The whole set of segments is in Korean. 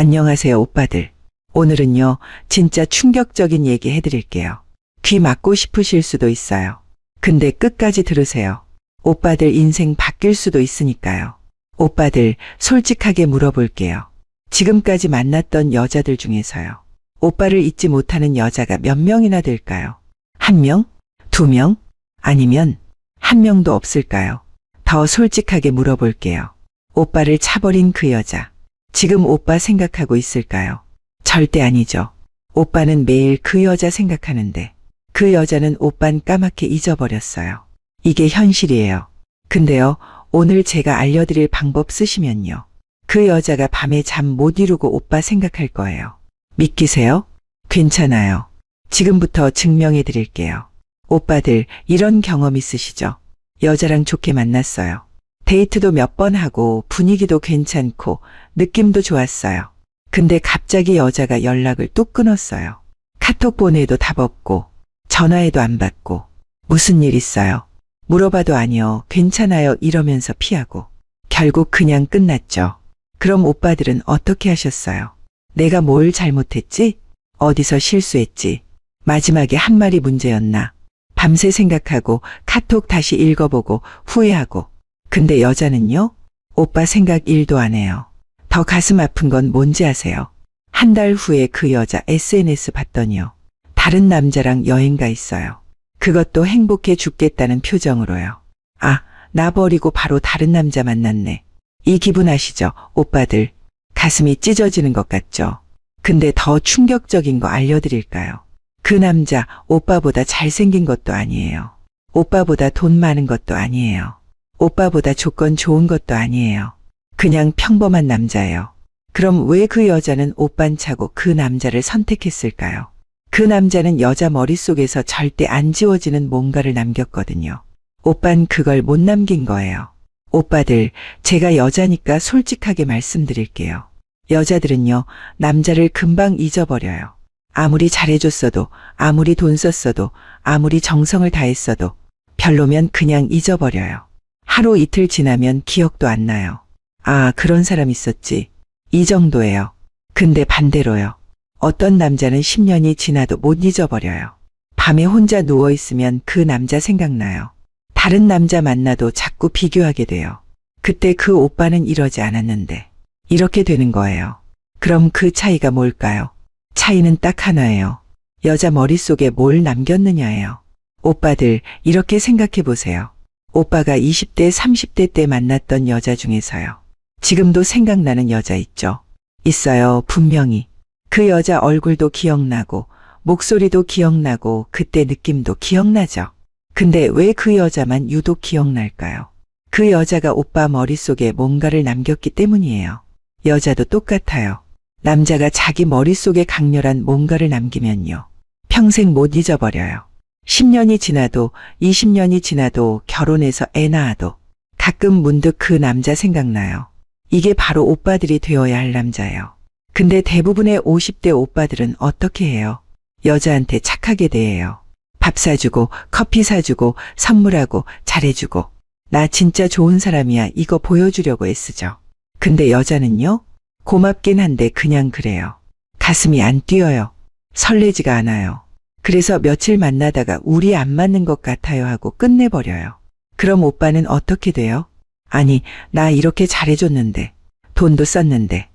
안녕하세요, 오빠들. 오늘은요, 진짜 충격적인 얘기 해드릴게요. 귀 막고 싶으실 수도 있어요. 근데 끝까지 들으세요. 오빠들 인생 바뀔 수도 있으니까요. 오빠들, 솔직하게 물어볼게요. 지금까지 만났던 여자들 중에서요. 오빠를 잊지 못하는 여자가 몇 명이나 될까요? 한 명? 두 명? 아니면 한 명도 없을까요? 더 솔직하게 물어볼게요. 오빠를 차버린 그 여자. 지금 오빠 생각하고 있을까요? 절대 아니죠. 오빠는 매일 그 여자 생각하는데 그 여자는 오빤 까맣게 잊어버렸어요. 이게 현실이에요. 근데요, 오늘 제가 알려드릴 방법 쓰시면요. 그 여자가 밤에 잠 못 이루고 오빠 생각할 거예요. 믿기세요? 괜찮아요. 지금부터 증명해 드릴게요. 오빠들, 이런 경험 있으시죠? 여자랑 좋게 만났어요. 데이트도 몇 번 하고 분위기도 괜찮고 느낌도 좋았어요. 근데 갑자기 여자가 연락을 뚝 끊었어요. 카톡 보내도 답 없고 전화해도 안 받고 무슨 일 있어요? 물어봐도 아니요, 괜찮아요 이러면서 피하고 결국 그냥 끝났죠. 그럼 오빠들은 어떻게 하셨어요? 내가 뭘 잘못했지? 어디서 실수했지? 마지막에 한 말이 문제였나? 밤새 생각하고 카톡 다시 읽어보고 후회하고. 근데 여자는요? 오빠 생각 1도 안 해요. 더 가슴 아픈 건 뭔지 아세요? 한 달 후에 그 여자 SNS 봤더니요. 다른 남자랑 여행 가 있어요. 그것도 행복해 죽겠다는 표정으로요. 아, 나 버리고 바로 다른 남자 만났네. 이 기분 아시죠? 오빠들, 가슴이 찢어지는 것 같죠? 근데 더 충격적인 거 알려드릴까요? 그 남자 오빠보다 잘생긴 것도 아니에요. 오빠보다 돈 많은 것도 아니에요. 오빠보다 조건 좋은 것도 아니에요. 그냥 평범한 남자예요. 그럼 왜 그 여자는 오빤 차고 그 남자를 선택했을까요? 그 남자는 여자 머릿속에서 절대 안 지워지는 뭔가를 남겼거든요. 오빤 그걸 못 남긴 거예요. 오빠들, 제가 여자니까 솔직하게 말씀드릴게요. 여자들은요, 남자를 금방 잊어버려요. 아무리 잘해줬어도, 아무리 돈 썼어도, 아무리 정성을 다했어도 별로면 그냥 잊어버려요. 하루 이틀 지나면 기억도 안 나요. 아, 그런 사람 있었지. 이 정도예요. 근데 반대로요. 어떤 남자는 10년이 지나도 못 잊어버려요. 밤에 혼자 누워있으면 그 남자 생각나요. 다른 남자 만나도 자꾸 비교하게 돼요. 그때 그 오빠는 이러지 않았는데 이렇게 되는 거예요. 그럼 그 차이가 뭘까요? 차이는 딱 하나예요. 여자 머릿속에 뭘 남겼느냐예요. 오빠들, 이렇게 생각해 보세요. 오빠가 20대, 30대 때 만났던 여자 중에서요. 지금도 생각나는 여자 있죠? 있어요, 분명히. 그 여자 얼굴도 기억나고, 목소리도 기억나고, 그때 느낌도 기억나죠? 근데 왜 그 여자만 유독 기억날까요? 그 여자가 오빠 머릿속에 뭔가를 남겼기 때문이에요. 여자도 똑같아요. 남자가 자기 머릿속에 강렬한 뭔가를 남기면요. 평생 못 잊어버려요. 10년이 지나도 20년이 지나도 결혼해서 애 낳아도 가끔 문득 그 남자 생각나요. 이게 바로 오빠들이 되어야 할 남자예요. 근데 대부분의 50대 오빠들은 어떻게 해요? 여자한테 착하게 대해요. 밥 사주고 커피 사주고 선물하고 잘해주고 나 진짜 좋은 사람이야 이거 보여주려고 애쓰죠. 근데 여자는요? 고맙긴 한데 그냥 그래요. 가슴이 안 뛰어요. 설레지가 않아요. 그래서 며칠 만나다가 우리 안 맞는 것 같아요 하고 끝내버려요. 그럼 오빠는 어떻게 돼요? 아니, 나 이렇게 잘해줬는데, 돈도 썼는데,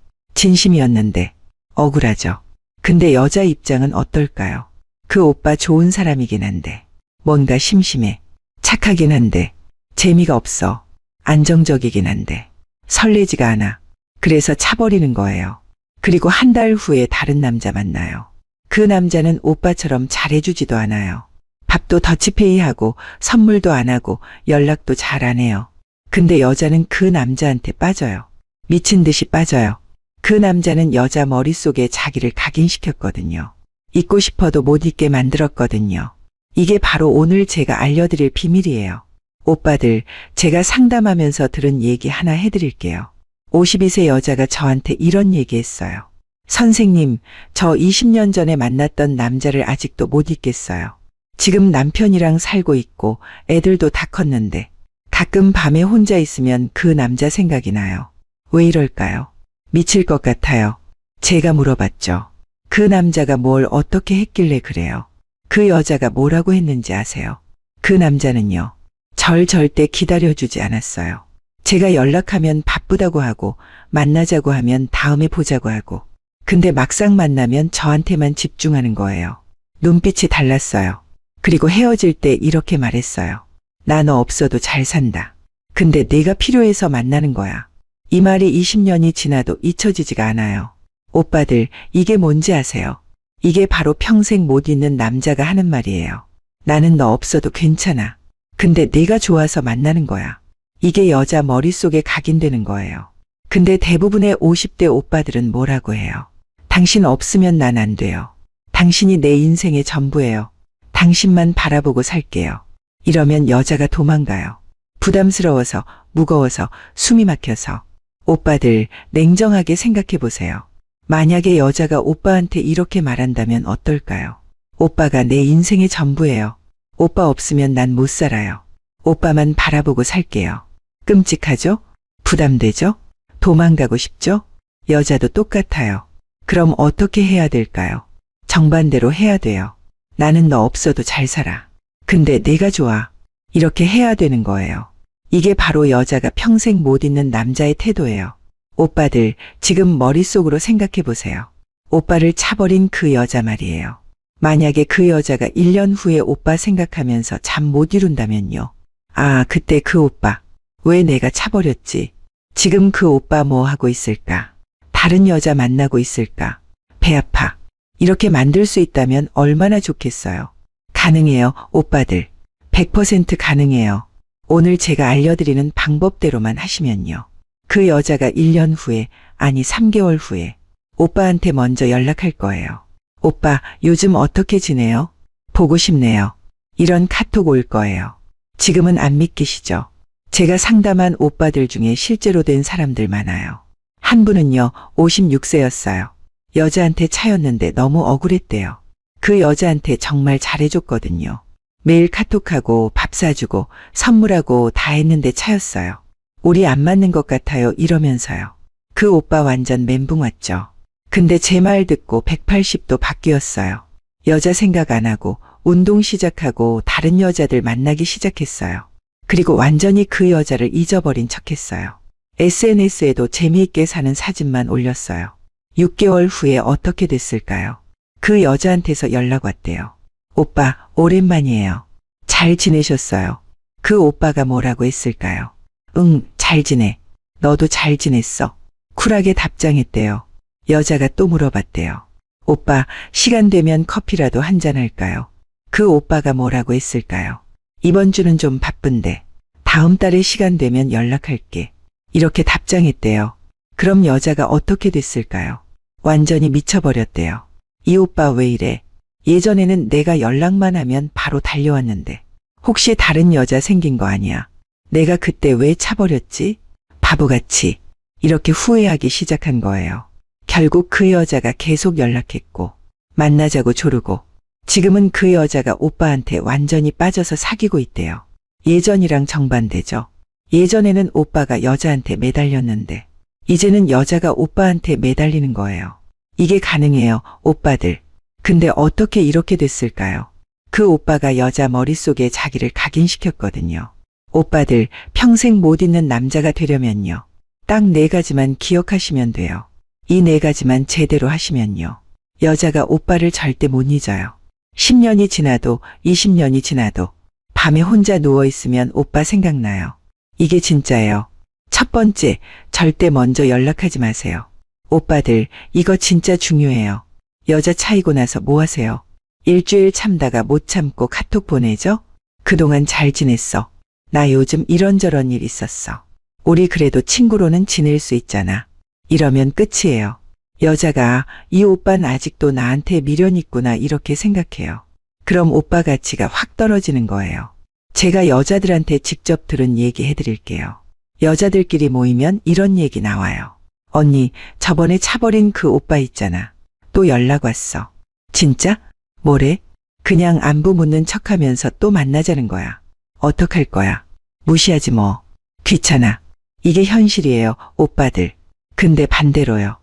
진심이었는데, 억울하죠. 근데 여자 입장은 어떨까요? 그 오빠 좋은 사람이긴 한데, 뭔가 심심해. 착하긴 한데, 재미가 없어. 안정적이긴 한데, 설레지가 않아. 그래서 차버리는 거예요. 그리고 한 달 후에 다른 남자 만나요. 그 남자는 오빠처럼 잘해주지도 않아요. 밥도 더치페이하고 선물도 안 하고 연락도 잘 안 해요. 근데 여자는 그 남자한테 빠져요. 미친 듯이 빠져요. 그 남자는 여자 머릿속에 자기를 각인시켰거든요. 잊고 싶어도 못 잊게 만들었거든요. 이게 바로 오늘 제가 알려드릴 비밀이에요. 오빠들, 제가 상담하면서 들은 얘기 하나 해드릴게요. 52세 여자가 저한테 이런 얘기했어요. 선생님, 저 20년 전에 만났던 남자를 아직도 못 잊겠어요. 지금 남편이랑 살고 있고 애들도 다 컸는데 가끔 밤에 혼자 있으면 그 남자 생각이 나요. 왜 이럴까요? 미칠 것 같아요. 제가 물어봤죠. 그 남자가 뭘 어떻게 했길래 그래요? 그 여자가 뭐라고 했는지 아세요? 그 남자는요. 절 절대 기다려주지 않았어요. 제가 연락하면 바쁘다고 하고 만나자고 하면 다음에 보자고 하고 근데 막상 만나면 저한테만 집중하는 거예요. 눈빛이 달랐어요. 그리고 헤어질 때 이렇게 말했어요. 나 너 없어도 잘 산다. 근데 내가 필요해서 만나는 거야. 이 말이 20년이 지나도 잊혀지지가 않아요. 오빠들, 이게 뭔지 아세요? 이게 바로 평생 못 잊는 남자가 하는 말이에요. 나는 너 없어도 괜찮아. 근데 내가 좋아서 만나는 거야. 이게 여자 머릿속에 각인되는 거예요. 근데 대부분의 50대 오빠들은 뭐라고 해요? 당신 없으면 난 안 돼요. 당신이 내 인생의 전부예요. 당신만 바라보고 살게요. 이러면 여자가 도망가요. 부담스러워서, 무거워서, 숨이 막혀서. 오빠들, 냉정하게 생각해 보세요. 만약에 여자가 오빠한테 이렇게 말한다면 어떨까요? 오빠가 내 인생의 전부예요. 오빠 없으면 난 못 살아요. 오빠만 바라보고 살게요. 끔찍하죠? 부담되죠? 도망가고 싶죠? 여자도 똑같아요. 그럼 어떻게 해야 될까요? 정반대로 해야 돼요. 나는 너 없어도 잘 살아. 근데 내가 좋아. 이렇게 해야 되는 거예요. 이게 바로 여자가 평생 못 잊는 남자의 태도예요. 오빠들, 지금 머릿속으로 생각해 보세요. 오빠를 차버린 그 여자 말이에요. 만약에 그 여자가 1년 후에 오빠 생각하면서 잠 못 이룬다면요. 아, 그때 그 오빠. 왜 내가 차버렸지? 지금 그 오빠 뭐 하고 있을까? 다른 여자 만나고 있을까? 배 아파. 이렇게 만들 수 있다면 얼마나 좋겠어요. 가능해요, 오빠들. 100% 가능해요. 오늘 제가 알려드리는 방법대로만 하시면요. 그 여자가 1년 후에, 아니 3개월 후에 오빠한테 먼저 연락할 거예요. 오빠, 요즘 어떻게 지내요? 보고 싶네요. 이런 카톡 올 거예요. 지금은 안 믿기시죠? 제가 상담한 오빠들 중에 실제로 된 사람들 많아요. 한 분은요, 56세였어요. 여자한테 차였는데 너무 억울했대요. 그 여자한테 정말 잘해줬거든요. 매일 카톡하고 밥 사주고 선물하고 다 했는데 차였어요. 우리 안 맞는 것 같아요 이러면서요. 그 오빠 완전 멘붕 왔죠. 근데 제 말 듣고 180도 바뀌었어요. 여자 생각 안 하고 운동 시작하고 다른 여자들 만나기 시작했어요. 그리고 완전히 그 여자를 잊어버린 척했어요. SNS에도 재미있게 사는 사진만 올렸어요. 6개월 후에 어떻게 됐을까요? 그 여자한테서 연락 왔대요. 오빠, 오랜만이에요. 잘 지내셨어요? 그 오빠가 뭐라고 했을까요? 응, 잘 지내. 너도 잘 지냈어? 쿨하게 답장했대요. 여자가 또 물어봤대요. 오빠, 시간 되면 커피라도 한잔 할까요? 그 오빠가 뭐라고 했을까요? 이번 주는 좀 바쁜데 다음 달에 시간 되면 연락할게. 이렇게 답장했대요. 그럼 여자가 어떻게 됐을까요? 완전히 미쳐버렸대요. 이 오빠 왜 이래? 예전에는 내가 연락만 하면 바로 달려왔는데 혹시 다른 여자 생긴 거 아니야? 내가 그때 왜 차버렸지? 바보같이. 이렇게 후회하기 시작한 거예요. 결국 그 여자가 계속 연락했고 만나자고 조르고 지금은 그 여자가 오빠한테 완전히 빠져서 사귀고 있대요. 예전이랑 정반대죠. 예전에는 오빠가 여자한테 매달렸는데 이제는 여자가 오빠한테 매달리는 거예요. 이게 가능해요, 오빠들. 근데 어떻게 이렇게 됐을까요? 그 오빠가 여자 머릿속에 자기를 각인시켰거든요. 오빠들, 평생 못 잊는 남자가 되려면요. 딱 4가지만 기억하시면 돼요. 이 4가지만 제대로 하시면요. 여자가 오빠를 절대 못 잊어요. 10년이 지나도 20년이 지나도 밤에 혼자 누워있으면 오빠 생각나요. 이게 진짜예요. 첫 번째, 절대 먼저 연락하지 마세요. 오빠들, 이거 진짜 중요해요. 여자 차이고 나서 뭐 하세요? 일주일 참다가 못 참고 카톡 보내죠? 그동안 잘 지냈어. 나 요즘 이런저런 일 있었어. 우리 그래도 친구로는 지낼 수 있잖아. 이러면 끝이에요. 여자가 이 오빠는 아직도 나한테 미련 있구나 이렇게 생각해요. 그럼 오빠 가치가 확 떨어지는 거예요. 제가 여자들한테 직접 들은 얘기 해드릴게요. 여자들끼리 모이면 이런 얘기 나와요. 언니, 저번에 차버린 그 오빠 있잖아. 또 연락 왔어. 진짜? 뭐래? 그냥 안부 묻는 척하면서 또 만나자는 거야. 어떡할 거야? 무시하지 뭐. 귀찮아. 이게 현실이에요, 오빠들. 근데 반대로요.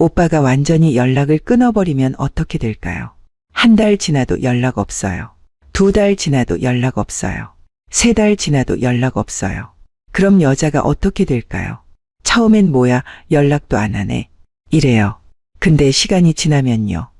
오빠가 완전히 연락을 끊어버리면 어떻게 될까요? 한 달 지나도 연락 없어요. 2달 지나도 연락 없어요. 3달 지나도 연락 없어요. 그럼 여자가 어떻게 될까요? 처음엔 뭐야, 연락도 안 하네. 이래요. 근데 시간이 지나면요.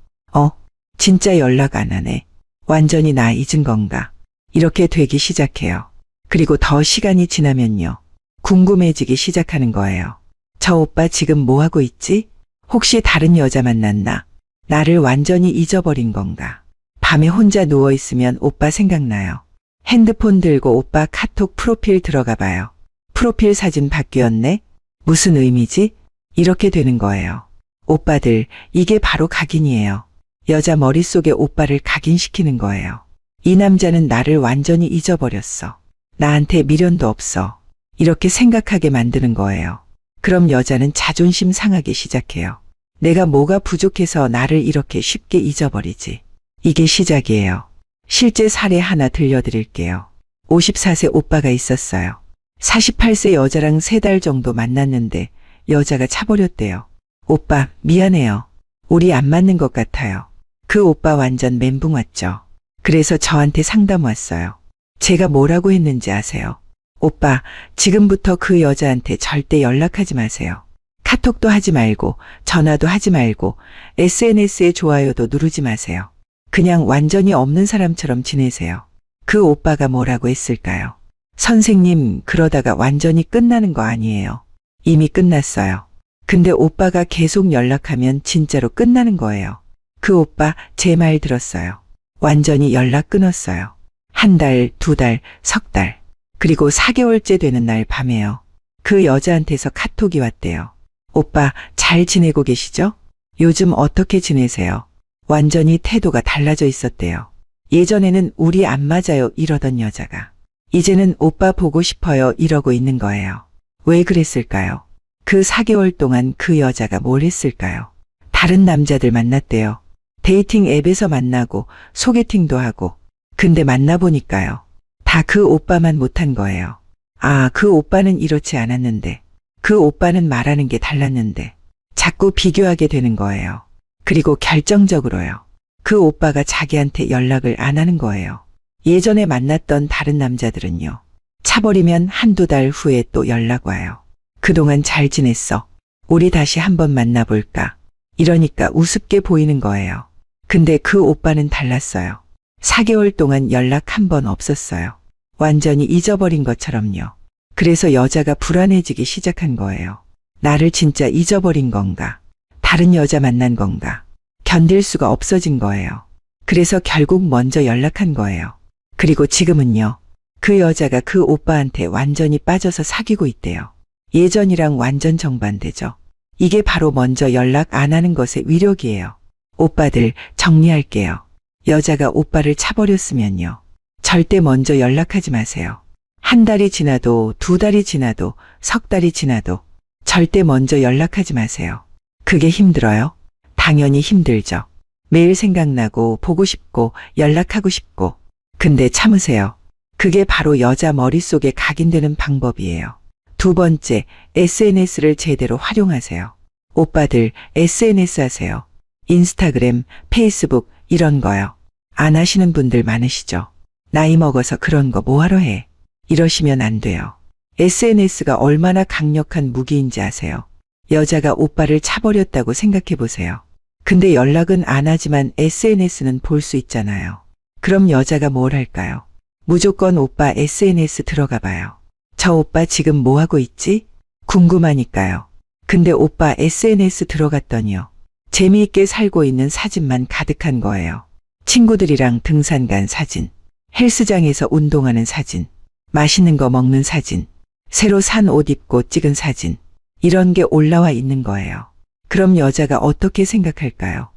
진짜 연락 안 하네. 완전히 나 잊은 건가? 이렇게 되기 시작해요. 그리고 더 시간이 지나면요. 궁금해지기 시작하는 거예요. 저 오빠 지금 뭐 하고 있지? 혹시 다른 여자 만났나? 나를 완전히 잊어버린 건가? 밤에 혼자 누워있으면 오빠 생각나요. 핸드폰 들고 오빠 카톡 프로필 들어가 봐요. 프로필 사진 바뀌었네? 무슨 의미지? 이렇게 되는 거예요. 오빠들, 이게 바로 각인이에요. 여자 머릿속에 오빠를 각인시키는 거예요. 이 남자는 나를 완전히 잊어버렸어. 나한테 미련도 없어. 이렇게 생각하게 만드는 거예요. 그럼 여자는 자존심 상하기 시작해요. 내가 뭐가 부족해서 나를 이렇게 쉽게 잊어버리지. 이게 시작이에요. 실제 사례 하나 들려드릴게요. 54세 오빠가 있었어요. 48세 여자랑 3달 정도 만났는데 여자가 차버렸대요. 오빠, 미안해요. 우리 안 맞는 것 같아요. 그 오빠 완전 멘붕 왔죠. 그래서 저한테 상담 왔어요. 제가 뭐라고 했는지 아세요? 오빠, 지금부터 그 여자한테 절대 연락하지 마세요. 카톡도 하지 말고, 전화도 하지 말고, SNS에 좋아요도 누르지 마세요. 그냥 완전히 없는 사람처럼 지내세요. 그 오빠가 뭐라고 했을까요? 선생님, 그러다가 완전히 끝나는 거 아니에요. 이미 끝났어요. 근데 오빠가 계속 연락하면 진짜로 끝나는 거예요. 그 오빠 제 말 들었어요. 완전히 연락 끊었어요. 1달, 2달, 석 달, 그리고 4개월째 되는 날 밤에요. 그 여자한테서 카톡이 왔대요. 오빠 잘 지내고 계시죠? 요즘 어떻게 지내세요? 완전히 태도가 달라져 있었대요. 예전에는 우리 안 맞아요 이러던 여자가 이제는 오빠 보고 싶어요 이러고 있는 거예요. 왜 그랬을까요? 그 4개월 동안 그 여자가 뭘 했을까요? 다른 남자들 만났대요. 데이팅 앱에서 만나고 소개팅도 하고. 근데 만나보니까요. 다 그 오빠만 못한 거예요. 아, 그 오빠는 이렇지 않았는데. 그 오빠는 말하는 게 달랐는데. 자꾸 비교하게 되는 거예요. 그리고 결정적으로요. 그 오빠가 자기한테 연락을 안 하는 거예요. 예전에 만났던 다른 남자들은요. 차버리면 1~2달 후에 또 연락 와요. 그동안 잘 지냈어. 우리 다시 한번 만나볼까? 이러니까 우습게 보이는 거예요. 근데 그 오빠는 달랐어요. 4개월 동안 연락 한 번 없었어요. 완전히 잊어버린 것처럼요. 그래서 여자가 불안해지기 시작한 거예요. 나를 진짜 잊어버린 건가? 다른 여자 만난 건가? 견딜 수가 없어진 거예요. 그래서 결국 먼저 연락한 거예요. 그리고 지금은요. 그 여자가 그 오빠한테 완전히 빠져서 사귀고 있대요. 예전이랑 완전 정반대죠. 이게 바로 먼저 연락 안 하는 것의 위력이에요. 오빠들 정리할게요. 여자가 오빠를 차버렸으면요. 절대 먼저 연락하지 마세요. 1달이 지나도 2달이 지나도 석 달이 지나도 절대 먼저 연락하지 마세요. 그게 힘들어요? 당연히 힘들죠. 매일 생각나고 보고 싶고 연락하고 싶고. 근데 참으세요. 그게 바로 여자 머릿속에 각인되는 방법이에요. 2번째, SNS를 제대로 활용하세요. 오빠들 SNS 하세요. 인스타그램, 페이스북 이런 거요. 안 하시는 분들 많으시죠? 나이 먹어서 그런 거 뭐하러 해? 이러시면 안 돼요. SNS가 얼마나 강력한 무기인지 아세요? 여자가 오빠를 차버렸다고 생각해 보세요. 근데 연락은 안 하지만 SNS는 볼 수 있잖아요. 그럼 여자가 뭘 할까요? 무조건 오빠 SNS 들어가 봐요. 저 오빠 지금 뭐 하고 있지? 궁금하니까요. 근데 오빠 SNS 들어갔더니요. 재미있게 살고 있는 사진만 가득한 거예요. 친구들이랑 등산 간 사진, 헬스장에서 운동하는 사진, 맛있는 거 먹는 사진, 새로 산 옷 입고 찍은 사진, 이런 게 올라와 있는 거예요. 그럼 여자가 어떻게 생각할까요?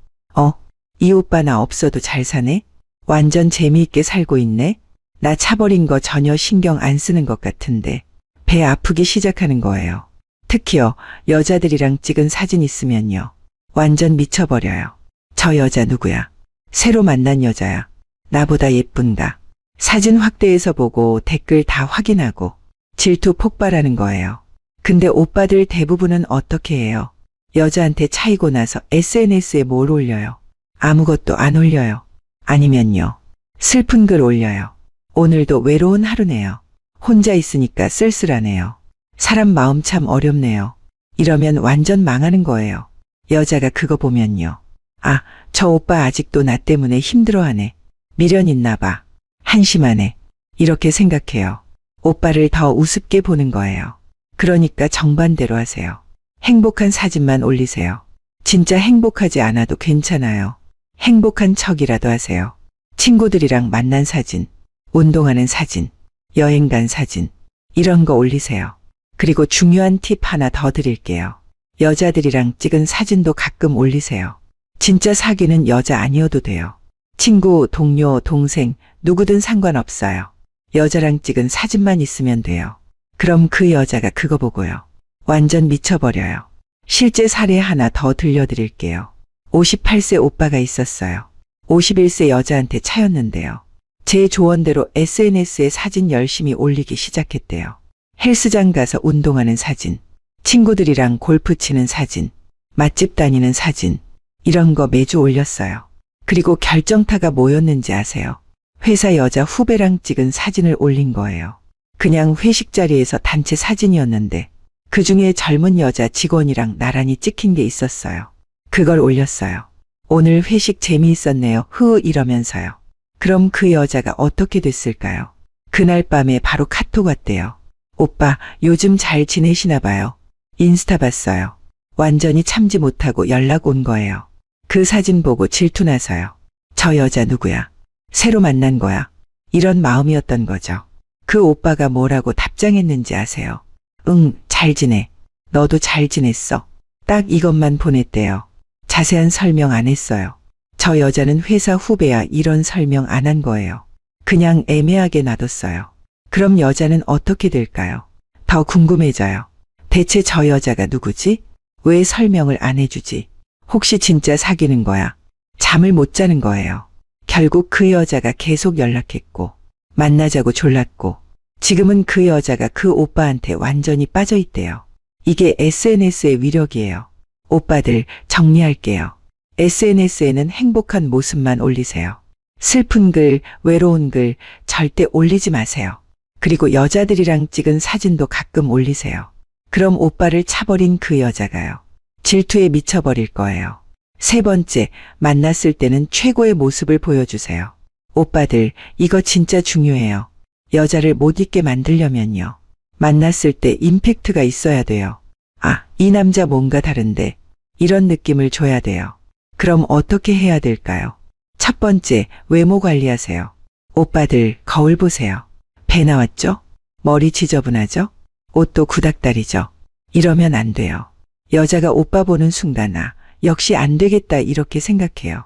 이 오빠 나 없어도 잘 사네? 완전 재미있게 살고 있네? 나 차버린 거 전혀 신경 안 쓰는 것 같은데. 배 아프기 시작하는 거예요. 특히요, 여자들이랑 찍은 사진 있으면요. 완전 미쳐버려요. 저 여자 누구야? 새로 만난 여자야. 나보다 예쁜가? 사진 확대해서 보고 댓글 다 확인하고 질투 폭발하는 거예요. 근데 오빠들 대부분은 어떻게 해요? 여자한테 차이고 나서 SNS에 뭘 올려요? 아무것도 안 올려요. 아니면요. 슬픈 글 올려요. 오늘도 외로운 하루네요. 혼자 있으니까 쓸쓸하네요. 사람 마음 참 어렵네요. 이러면 완전 망하는 거예요. 여자가 그거 보면요. 아, 저 오빠 아직도 나 때문에 힘들어하네. 미련 있나 봐. 한심하네. 이렇게 생각해요. 오빠를 더 우습게 보는 거예요. 그러니까 정반대로 하세요. 행복한 사진만 올리세요. 진짜 행복하지 않아도 괜찮아요. 행복한 척이라도 하세요. 친구들이랑 만난 사진, 운동하는 사진, 여행 간 사진, 이런 거 올리세요. 그리고 중요한 팁 하나 더 드릴게요. 여자들이랑 찍은 사진도 가끔 올리세요. 진짜 사귀는 여자 아니어도 돼요. 친구, 동료, 동생, 누구든 상관없어요. 여자랑 찍은 사진만 있으면 돼요. 그럼 그 여자가 그거 보고요. 완전 미쳐버려요. 실제 사례 하나 더 들려드릴게요. 58세 오빠가 있었어요. 51세 여자한테 차였는데요. 제 조언대로 SNS에 사진 열심히 올리기 시작했대요. 헬스장 가서 운동하는 사진, 친구들이랑 골프 치는 사진, 맛집 다니는 사진, 이런 거 매주 올렸어요. 그리고 결정타가 뭐였는지 아세요? 회사 여자 후배랑 찍은 사진을 올린 거예요. 그냥 회식 자리에서 단체 사진이었는데 그 중에 젊은 여자 직원이랑 나란히 찍힌 게 있었어요. 그걸 올렸어요. 오늘 회식 재미있었네요. 이러면서요. 그럼 그 여자가 어떻게 됐을까요? 그날 밤에 바로 카톡 왔대요. 오빠, 요즘 잘 지내시나 봐요. 인스타 봤어요. 완전히 참지 못하고 연락 온 거예요. 그 사진 보고 질투나서요. 저 여자 누구야? 새로 만난 거야. 이런 마음이었던 거죠. 그 오빠가 뭐라고 답장했는지 아세요? 응, 잘 지내. 너도 잘 지냈어. 딱 이것만 보냈대요. 자세한 설명 안 했어요. 저 여자는 회사 후배야 이런 설명 안 한 거예요. 그냥 애매하게 놔뒀어요. 그럼 여자는 어떻게 될까요? 더 궁금해져요. 대체 저 여자가 누구지? 왜 설명을 안 해주지? 혹시 진짜 사귀는 거야? 잠을 못 자는 거예요. 결국 그 여자가 계속 연락했고 만나자고 졸랐고 지금은 그 여자가 그 오빠한테 완전히 빠져 있대요. 이게 SNS의 위력이에요. 오빠들 정리할게요. SNS에는 행복한 모습만 올리세요. 슬픈 글, 외로운 글 절대 올리지 마세요. 그리고 여자들이랑 찍은 사진도 가끔 올리세요. 그럼 오빠를 차버린 그 여자가요. 질투에 미쳐버릴 거예요. 세 번째, 만났을 때는 최고의 모습을 보여주세요. 오빠들, 이거 진짜 중요해요. 여자를 못 잊게 만들려면요. 만났을 때 임팩트가 있어야 돼요. 아, 이 남자 뭔가 다른데. 이런 느낌을 줘야 돼요. 그럼 어떻게 해야 될까요? 첫 번째, 외모 관리하세요. 오빠들, 거울 보세요. 배 나왔죠? 머리 지저분하죠? 옷도 구닥다리죠? 이러면 안 돼요. 여자가 오빠 보는 순간 역시 안 되겠다 이렇게 생각해요.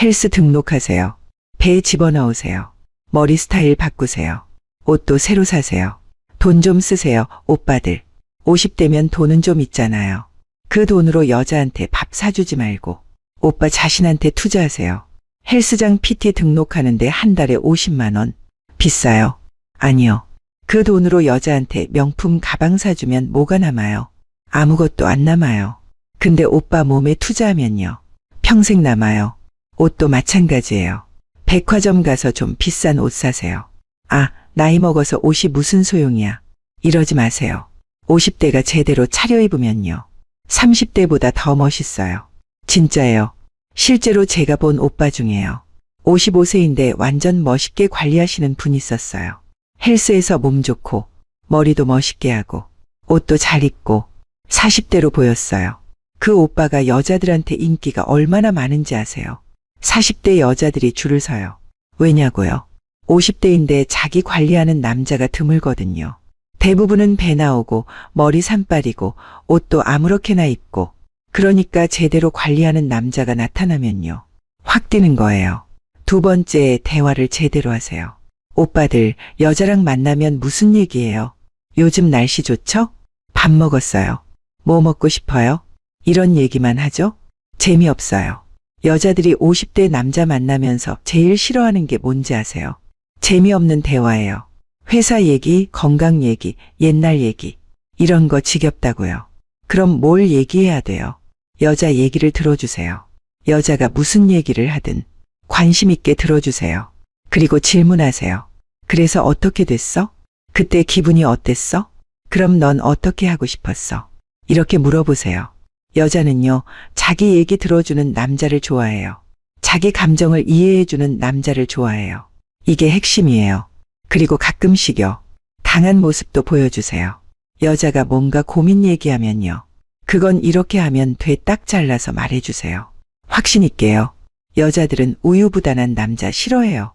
헬스 등록하세요. 배 집어넣으세요. 머리 스타일 바꾸세요. 옷도 새로 사세요. 돈 좀 쓰세요, 오빠들. 50대면 돈은 좀 있잖아요. 그 돈으로 여자한테 밥 사주지 말고 오빠 자신한테 투자하세요. 헬스장 PT 등록하는데 한 달에 50만 원. 비싸요? 아니요. 그 돈으로 여자한테 명품 가방 사주면 뭐가 남아요? 아무것도 안 남아요. 근데 오빠 몸에 투자하면요. 평생 남아요. 옷도 마찬가지예요. 백화점 가서 좀 비싼 옷 사세요. 아, 나이 먹어서 옷이 무슨 소용이야. 이러지 마세요. 50대가 제대로 차려입으면요. 30대보다 더 멋있어요. 진짜예요. 실제로 제가 본 오빠 중에요. 55세인데 완전 멋있게 관리하시는 분이 있었어요. 헬스에서 몸 좋고 머리도 멋있게 하고 옷도 잘 입고 40대로 보였어요. 그 오빠가 여자들한테 인기가 얼마나 많은지 아세요? 40대 여자들이 줄을 서요. 왜냐고요? 50대인데 자기 관리하는 남자가 드물거든요. 대부분은 배 나오고 머리 산발이고 옷도 아무렇게나 입고 그러니까 제대로 관리하는 남자가 나타나면요. 확 뛰는 거예요. 두 번째, 대화를 제대로 하세요. 오빠들, 여자랑 만나면 무슨 얘기예요? 요즘 날씨 좋죠? 밥 먹었어요. 뭐 먹고 싶어요? 이런 얘기만 하죠? 재미없어요. 여자들이 50대 남자 만나면서 제일 싫어하는 게 뭔지 아세요? 재미없는 대화예요. 회사 얘기, 건강 얘기, 옛날 얘기. 이런 거 지겹다고요. 그럼 뭘 얘기해야 돼요? 여자 얘기를 들어주세요. 여자가 무슨 얘기를 하든 관심 있게 들어주세요. 그리고 질문하세요. 그래서 어떻게 됐어? 그때 기분이 어땠어? 그럼 넌 어떻게 하고 싶었어? 이렇게 물어보세요. 여자는요, 자기 얘기 들어주는 남자를 좋아해요. 자기 감정을 이해해주는 남자를 좋아해요. 이게 핵심이에요. 그리고 가끔씩요, 강한 모습도 보여주세요. 여자가 뭔가 고민 얘기하면요, 그건 이렇게 하면 돼 딱 잘라서 말해주세요. 확신 있게요. 여자들은 우유부단한 남자 싫어해요.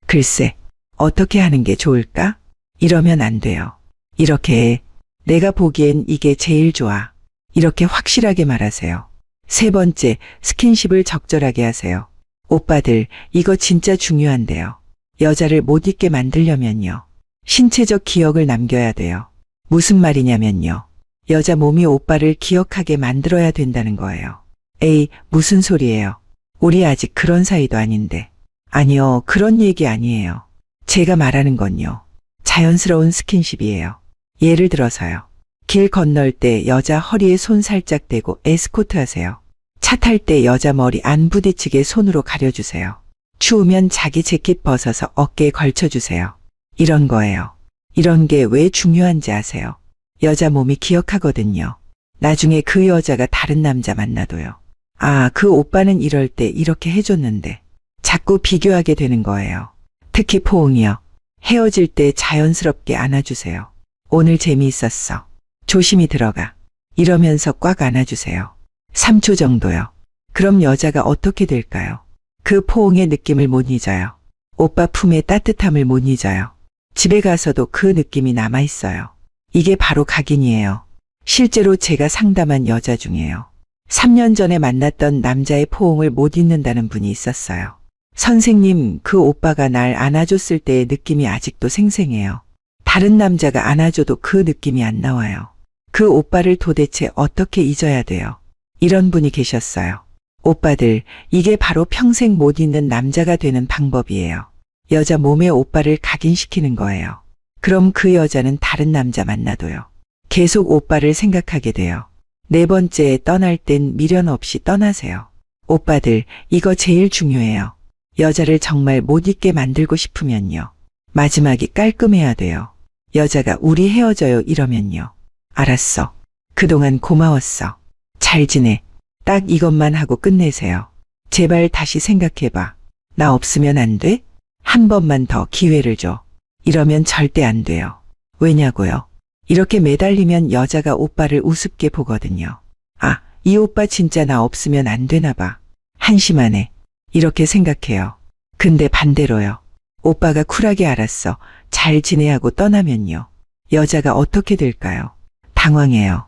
글쎄, 어떻게 하는 게 좋을까? 이러면 안 돼요. 이렇게 해. 내가 보기엔 이게 제일 좋아. 이렇게 확실하게 말하세요. 세 번째, 스킨십을 적절하게 하세요. 오빠들, 이거 진짜 중요한데요. 여자를 못 잊게 만들려면요, 신체적 기억을 남겨야 돼요. 무슨 말이냐면요, 여자 몸이 오빠를 기억하게 만들어야 된다는 거예요. 에이, 무슨 소리예요. 우리 아직 그런 사이도 아닌데. 아니요, 그런 얘기 아니에요. 제가 말하는 건요, 자연스러운 스킨십이에요. 예를 들어서요, 길 건널 때 여자 허리에 손 살짝 대고 에스코트 하세요. 차 탈 때 여자 머리 안 부딪히게 손으로 가려주세요. 추우면 자기 재킷 벗어서 어깨에 걸쳐주세요. 이런 거예요. 이런 게 왜 중요한지 아세요? 여자 몸이 기억하거든요. 나중에 그 여자가 다른 남자 만나도요. 아, 그 오빠는 이럴 때 이렇게 해줬는데. 자꾸 비교하게 되는 거예요. 특히 포옹이요. 헤어질 때 자연스럽게 안아주세요. 오늘 재미있었어. 조심히 들어가. 이러면서 꽉 안아주세요. 3초 정도요. 그럼 여자가 어떻게 될까요? 그 포옹의 느낌을 못 잊어요. 오빠 품의 따뜻함을 못 잊어요. 집에 가서도 그 느낌이 남아있어요. 이게 바로 각인이에요. 실제로 제가 상담한 여자 중에요, 3년 전에 만났던 남자의 포옹을 못 잊는다는 분이 있었어요. 선생님, 그 오빠가 날 안아줬을 때의 느낌이 아직도 생생해요. 다른 남자가 안아줘도 그 느낌이 안 나와요. 그 오빠를 도대체 어떻게 잊어야 돼요? 이런 분이 계셨어요. 오빠들, 이게 바로 평생 못 잊는 남자가 되는 방법이에요. 여자 몸에 오빠를 각인시키는 거예요. 그럼 그 여자는 다른 남자 만나도요, 계속 오빠를 생각하게 돼요. 네 번째, 떠날 땐 미련 없이 떠나세요. 오빠들, 이거 제일 중요해요. 여자를 정말 못 잊게 만들고 싶으면요, 마지막이 깔끔해야 돼요. 여자가 우리 헤어져요 이러면요, 알았어. 그동안 고마웠어. 잘 지내. 딱 이것만 하고 끝내세요. 제발 다시 생각해봐. 나 없으면 안 돼? 한 번만 더 기회를 줘. 이러면 절대 안 돼요. 왜냐고요? 이렇게 매달리면 여자가 오빠를 우습게 보거든요. 아, 이 오빠 진짜 나 없으면 안 되나 봐. 한심하네. 이렇게 생각해요. 근데 반대로요. 오빠가 쿨하게 알았어. 잘 지내하고 떠나면요, 여자가 어떻게 될까요? 당황해요.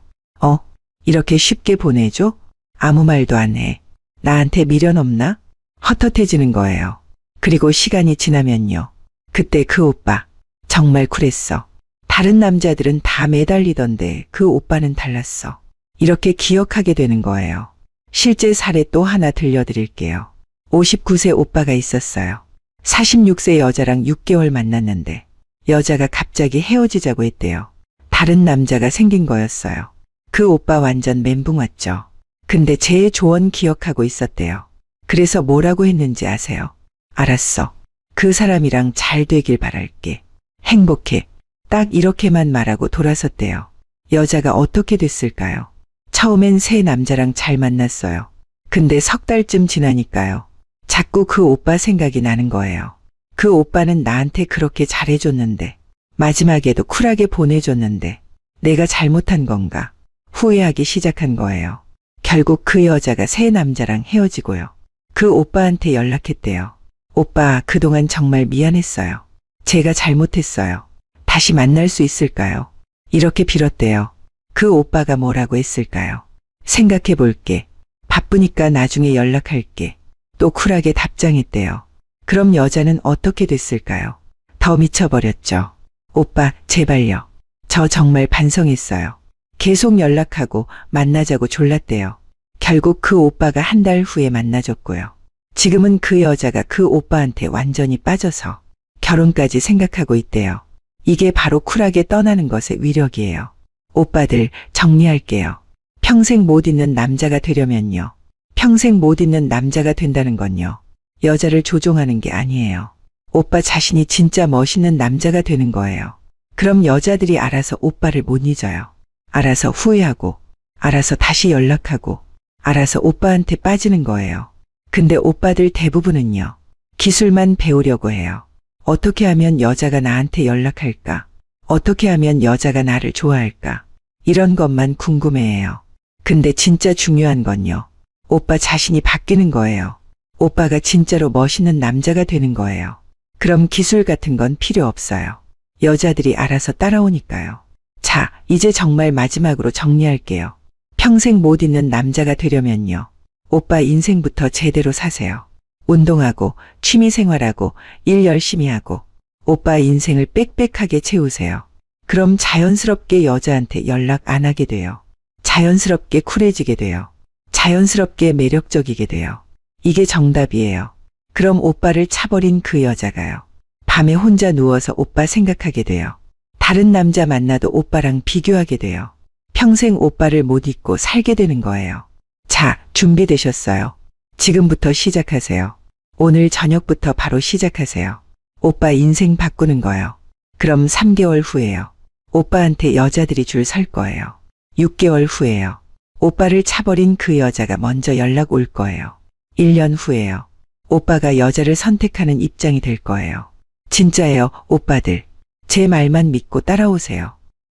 이렇게 쉽게 보내줘? 아무 말도 안 해. 나한테 미련 없나? 헛헛해지는 거예요. 그리고 시간이 지나면요, 그때 그 오빠 정말 쿨했어. 다른 남자들은 다 매달리던데 그 오빠는 달랐어. 이렇게 기억하게 되는 거예요. 실제 사례 또 하나 들려드릴게요. 59세 오빠가 있었어요. 46세 여자랑 6개월 만났는데 여자가 갑자기 헤어지자고 했대요. 다른 남자가 생긴 거였어요. 그 오빠 완전 멘붕 왔죠. 근데 제 조언 기억하고 있었대요. 그래서 뭐라고 했는지 아세요? 알았어. 그 사람이랑 잘 되길 바랄게. 행복해. 딱 이렇게만 말하고 돌아섰대요. 여자가 어떻게 됐을까요? 처음엔 새 남자랑 잘 만났어요. 근데 석 달쯤 지나니까요, 자꾸 그 오빠 생각이 나는 거예요. 그 오빠는 나한테 그렇게 잘해줬는데, 마지막에도 쿨하게 보내줬는데 내가 잘못한 건가? 후회하기 시작한 거예요. 결국 그 여자가 새 남자랑 헤어지고요, 그 오빠한테 연락했대요. 오빠, 그동안 정말 미안했어요. 제가 잘못했어요. 다시 만날 수 있을까요? 이렇게 빌었대요. 그 오빠가 뭐라고 했을까요? 생각해 볼게. 바쁘니까 나중에 연락할게. 또 쿨하게 답장했대요. 그럼 여자는 어떻게 됐을까요? 더 미쳐버렸죠. 오빠, 제발요. 저 정말 반성했어요. 계속 연락하고 만나자고 졸랐대요. 결국 그 오빠가 한 달 후에 만나줬고요. 지금은 그 여자가 그 오빠한테 완전히 빠져서 결혼까지 생각하고 있대요. 이게 바로 쿨하게 떠나는 것의 위력이에요. 오빠들, 정리할게요. 평생 못 잊는 남자가 되려면요. 평생 못 잊는 남자가 된다는 건요. 여자를 조종하는 게 아니에요. 오빠 자신이 진짜 멋있는 남자가 되는 거예요. 그럼 여자들이 알아서 오빠를 못 잊어요. 알아서 후회하고, 알아서 다시 연락하고, 알아서 오빠한테 빠지는 거예요. 근데 오빠들 대부분은요. 기술만 배우려고 해요. 어떻게 하면 여자가 나한테 연락할까? 어떻게 하면 여자가 나를 좋아할까? 이런 것만 궁금해해요. 근데 진짜 중요한 건요. 오빠 자신이 바뀌는 거예요. 오빠가 진짜로 멋있는 남자가 되는 거예요. 그럼 기술 같은 건 필요 없어요. 여자들이 알아서 따라오니까요. 자, 이제 정말 마지막으로 정리할게요. 평생 못 잊는 남자가 되려면요. 오빠 인생부터 제대로 사세요. 운동하고, 취미생활하고, 일 열심히 하고, 오빠 인생을 빽빽하게 채우세요. 그럼 자연스럽게 여자한테 연락 안 하게 돼요. 자연스럽게 쿨해지게 돼요. 자연스럽게 매력적이게 돼요. 이게 정답이에요. 그럼 오빠를 차버린 그 여자가요. 밤에 혼자 누워서 오빠 생각하게 돼요. 다른 남자 만나도 오빠랑 비교하게 돼요. 평생 오빠를 못 잊고 살게 되는 거예요. 자, 준비되셨어요? 지금부터 시작하세요. 오늘 저녁부터 바로 시작하세요. 오빠 인생 바꾸는 거요. 그럼 3개월 후에요. 오빠한테 여자들이 줄 설 거예요. 6개월 후에요. 오빠를 차버린 그 여자가 먼저 연락 올 거예요. 1년 후에요. 오빠가 여자를 선택하는 입장이 될 거예요. 진짜예요, 오빠들. 제 말만 믿고 따라오세요.